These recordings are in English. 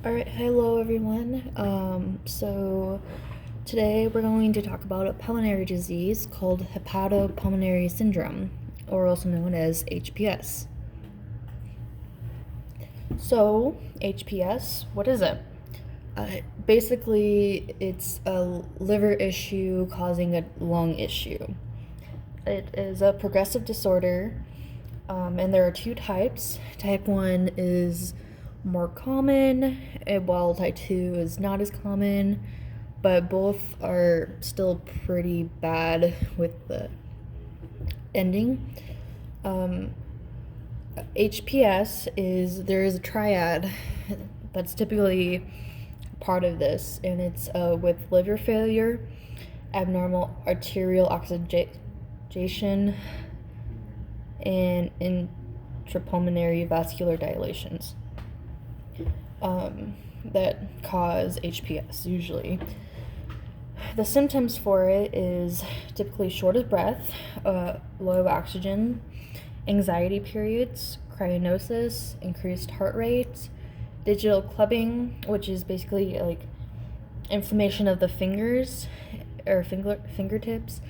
All right, hello everyone. So today we're going to talk about a pulmonary disease called Hepatopulmonary Syndrome, or also known as HPS. So, HPS, what is it? Basically, it's a liver issue causing a lung issue. It is a progressive disorder, and there are two types. Type 1 is more common, while type 2 is not as common, but both are still pretty bad with the ending. HPS there is a triad that's typically part of this, and it's with liver failure, abnormal arterial oxygenation, and intrapulmonary vascular dilations that cause HPS usually. The symptoms for it is typically short of breath, low oxygen, anxiety periods, cyanosis, increased heart rate, digital clubbing, which is basically like inflammation of the fingers or fingertips,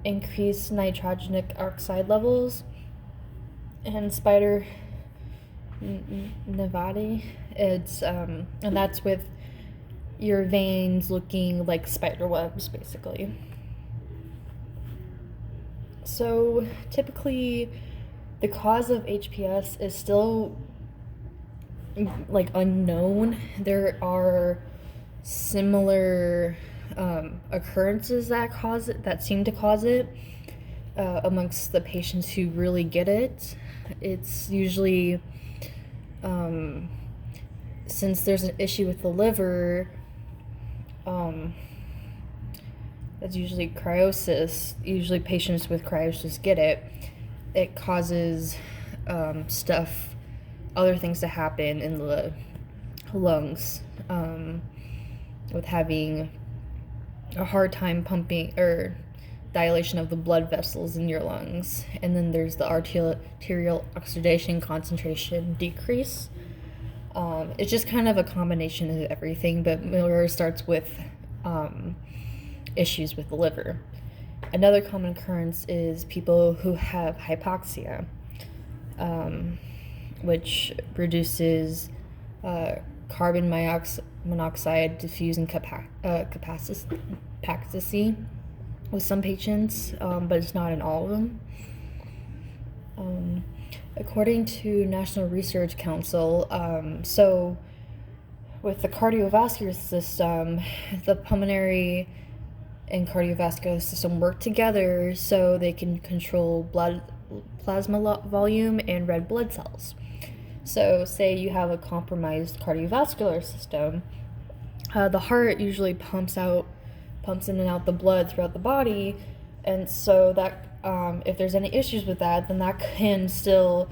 increased nitrogenic oxide levels, and spider nevada. It's and that's with your veins looking like spider webs, basically. So typically, the cause of HPS is still like unknown. There are similar occurrences that seem to cause it amongst the patients who really get it. It's usually since there's an issue with the liver, that's usually cryosis. Usually patients with cryosis get it. It causes other things to happen in the lungs, with having a hard time pumping or dilation of the blood vessels in your lungs. And then there's the arterial oxidation concentration decrease. It's just kind of a combination of everything, but Miller starts with issues with the liver. Another common occurrence is people who have hypoxia, which reduces carbon monoxide diffusion capacity with some patients, but it's not in all of them. According to National Research Council, so with the cardiovascular system, the pulmonary and cardiovascular system work together so they can control blood plasma volume and red blood cells. So say you have a compromised cardiovascular system, the heart usually pumps in and out the blood throughout the body, and so that if there's any issues with that, then that can still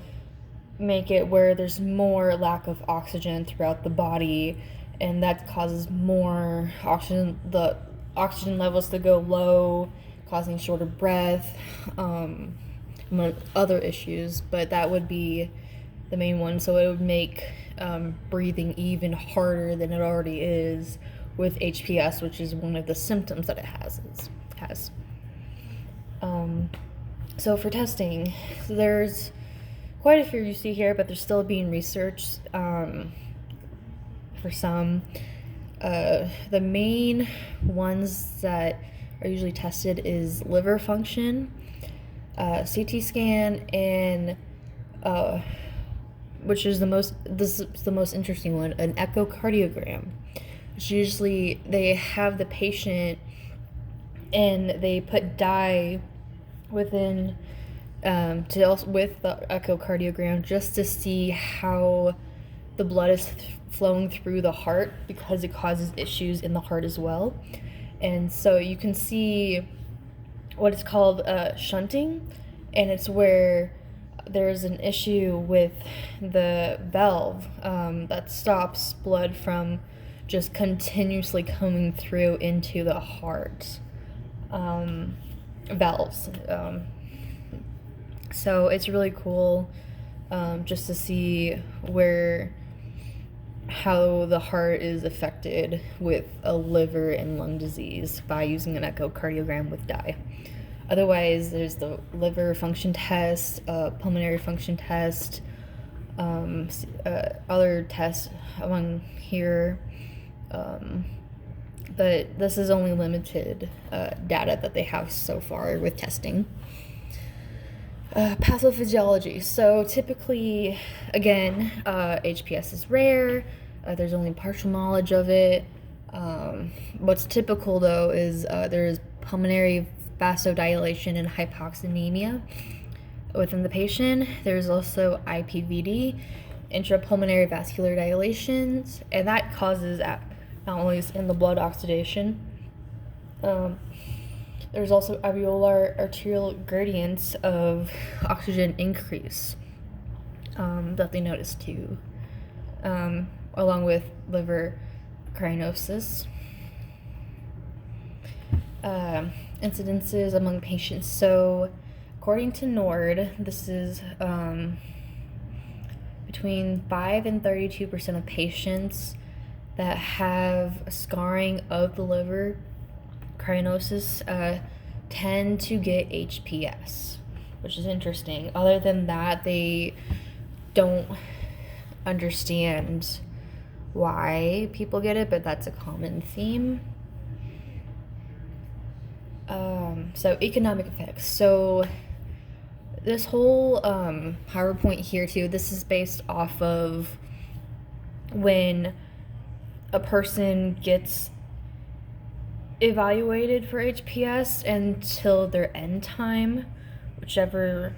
make it where there's more lack of oxygen throughout the body, and that causes more the oxygen levels to go low, causing shorter breath, among other issues, but that would be the main one. So it would make breathing even harder than it already is with HPS, which is one of the symptoms that it has. So for testing, there's quite a few you see here, but they're still being researched for some. The main ones that are usually tested is liver function, CT scan, and this is the most interesting one, an echocardiogram. Which usually they have the patient and they put dye within with the echocardiogram just to see how the blood is flowing through the heart, because it causes issues in the heart as well. And so you can see what is called shunting, and it's where there's an issue with the valve that stops blood from just continuously coming through into the heart valves. So it's really cool just to see how the heart is affected with a liver and lung disease by using an echocardiogram with dye. Otherwise, there's the liver function test, pulmonary function test, other tests among here, but this is only limited data that they have so far with testing. Pathophysiology. So typically, again, HPS is rare. There's only partial knowledge of it. What's typical, though, is there's pulmonary vasodilation and hypoxemia within the patient. There's also IPVD, intrapulmonary vascular dilations, and that causes anomalies in the blood oxidation. There's also alveolar arterial gradients of oxygen increase that they noticed too, along with liver cyanosis. Incidences among patients. So, according to NORD, this is between 5 and 32% of patients that have scarring of the liver cyanosis tend to get HPS, which is interesting. Other than that, they don't understand why people get it, but that's a common theme. So economic effects. So this whole PowerPoint here too, this is based off of when a person gets evaluated for HPS until their end time, whatever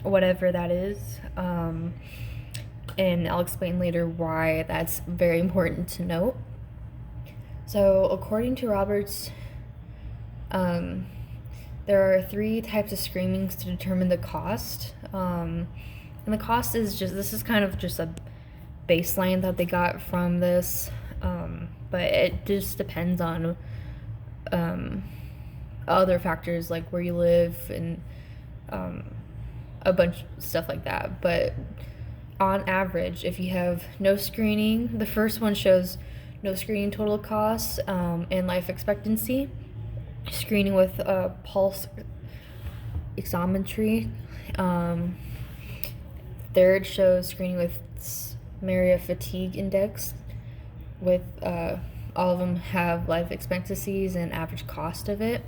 that is. And I'll explain later why that's very important to note. So according to Roberts, there are 3 types of screenings to determine the cost. And the cost is this is kind of just a baseline that they got from this, but it just depends on other factors like where you live and a bunch of stuff like that. But on average, if you have no screening, the first one shows no screening total costs and life expectancy. Screening with pulse oximetry. Third shows screening with Maria Fatigue Index. With all of them have life expectancies and average cost of it.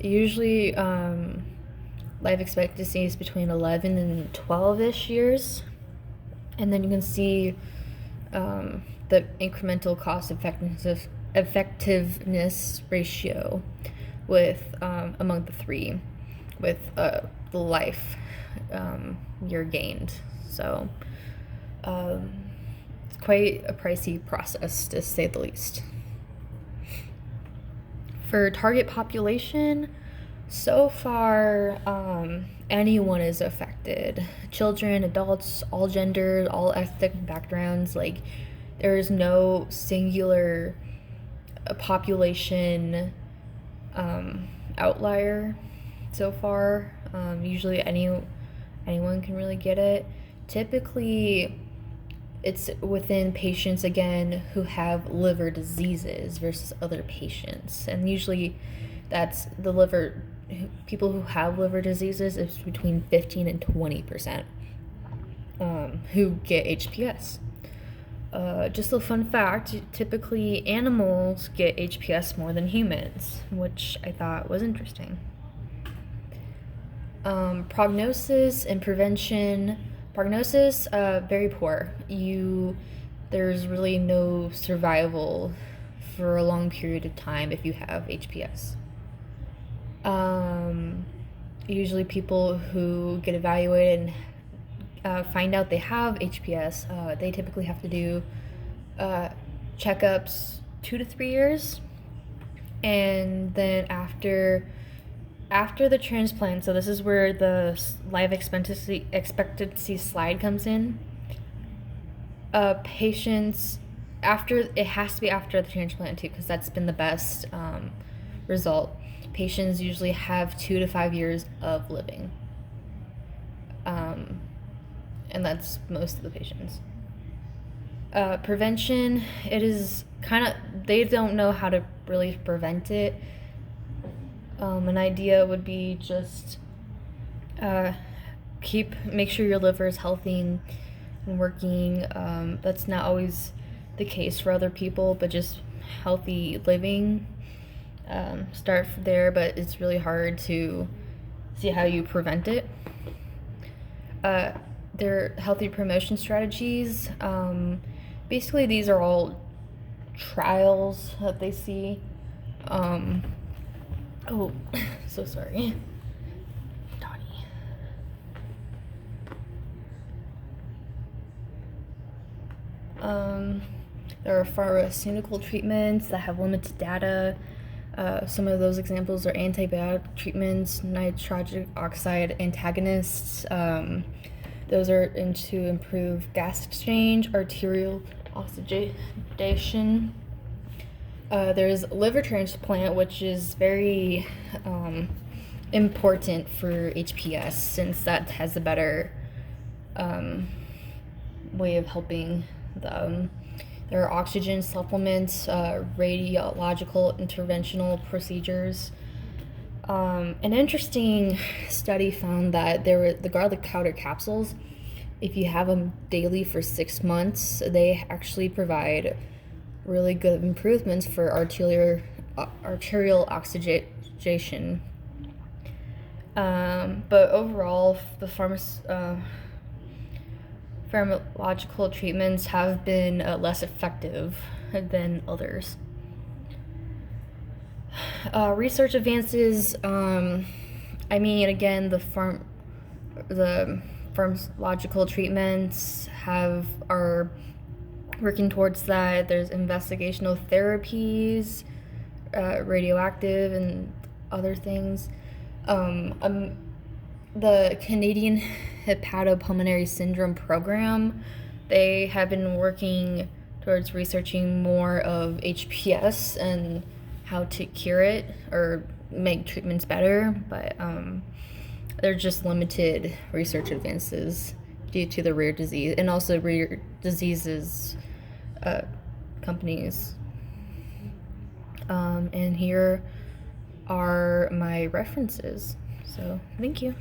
Usually, life expectancy is between 11 and 12-ish years. And then you can see the incremental cost effectiveness ratio with among the 3 with the life year gained. So it's quite a pricey process, to say the least. For target population, so far anyone is affected. Children, adults, all genders, all ethnic backgrounds. Like, there is no singular population outlier so far. Usually anyone can really get it. Typically, it's within patients, again, who have liver diseases versus other patients. And usually that's people who have liver diseases is between 15 and 20% who get HPS. Just a fun fact, typically animals get HPS more than humans, which I thought was interesting. Prognosis and prevention. Prognosis, very poor. There's really no survival for a long period of time if you have HPS. Usually people who get evaluated and find out they have HPS, they typically have to do checkups 2 to 3 years, and then after the transplant, so this is where the life expectancy slide comes in. Patients, it has to be after the transplant too, because that's been the best result. Patients usually have 2 to 5 years of living. And that's most of the patients. Prevention, it is kind of, they don't know how to really prevent it. An idea would be just make sure your liver is healthy and working. That's not always the case for other people, but just healthy living. Start from there, but it's really hard to see how you prevent it. Their healthy promotion strategies. Basically, these are all trials that they see. Oh, so sorry. Donnie. There are pharmaceutical treatments that have limited data. Some of those examples are antibiotic treatments, nitric oxide antagonists. Those are to improve gas exchange, arterial oxygenation. There's liver transplant, which is very important for HPS, since that has a better way of helping them. There are oxygen supplements, radiological interventional procedures. An interesting study found that the garlic powder capsules, if you have them daily for 6 months, they actually provide really good improvements for arterial oxygenation. But overall, the pharmacological treatments have been less effective than others. Research advances, again, the pharmacological treatments are working towards that. There's investigational therapies, radioactive and other things. The Canadian Hepatopulmonary Syndrome program, they have been working towards researching more of HPS and how to cure it or make treatments better, but they're just limited research advances due to the rare disease and also rare diseases companies. And here are my references. So thank you.